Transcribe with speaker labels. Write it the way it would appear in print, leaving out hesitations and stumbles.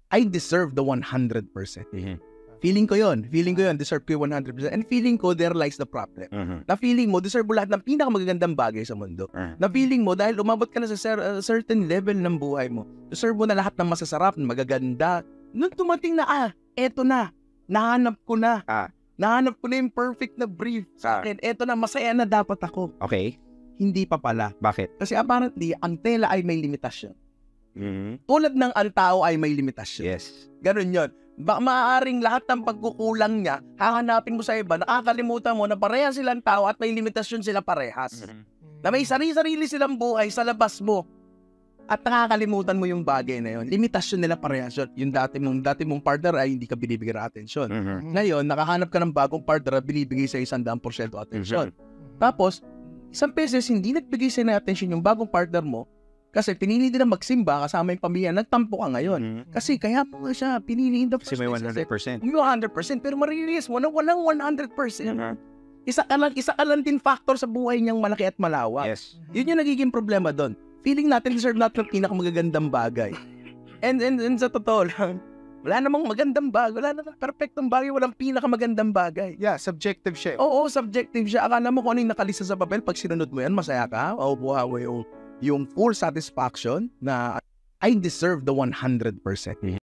Speaker 1: I deserve the 100%. Feeling ko yun, deserve ko yung 100%. And feeling ko, there lies the problem. Na feeling mo, deserve mo lahat ng pinakamagagandang bagay sa mundo. Na feeling mo, dahil umabot ka na sa certain level ng buhay mo, deserve mo na lahat ng masasarap, magaganda. Nung tumating na, eto na, nahanap ko na. Nahanap ko na yung perfect na brief sa akin. Eto na, masaya na dapat ako.
Speaker 2: Okay.
Speaker 1: Hindi pa pala.
Speaker 2: Bakit?
Speaker 1: Kasi apparently, ang tela ay may limitasyon. Tulad ng ang tao ay may limitasyon.
Speaker 2: Yes.
Speaker 1: Ganun yun. Maaaring lahat ng pagkukulang niya, hahanapin mo sa iba, nakakalimutan mo na parehas silang tao at may limitasyon sila parehas. Na may sarili-sarili silang buhay sa labas mo. At nakakalimutan mo yung bagay na yun. Limitasyon nila parehas yun. Yung dati mong partner ay hindi ka binibigyan ng atensyon. Ngayon, nakahanap ka ng bagong partner at binibigay sa 100% atensyon. Tapos, isang beses hindi nagbigay sa'yo ng atensyon yung bagong partner mo kasi pinili din na magsimba kasama yung pamilya, nagtampo ka ngayon. Kasi kaya mo nga siya pinili in the first
Speaker 2: kasi may 100%.
Speaker 1: May 100%, pero marirealize mo na walang 100%. Isa ka lang din factor sa buhay niyang malaki at malawak.
Speaker 2: Yes.
Speaker 1: Yun yung nagiging problema doon. Feeling natin deserve natin ng pinakamagagandang bagay. And sa totoo lang, wala namang magandang bagay, wala namang perfectong bagay, walang pinakamagandang bagay.
Speaker 2: Yeah, subjective siya.
Speaker 1: Oo, subjective siya. Akala mo kung ano yung nakalista sa papel, pag sinunod mo yan, masaya ka, mabubuha mo yung full satisfaction na I deserve the 100%.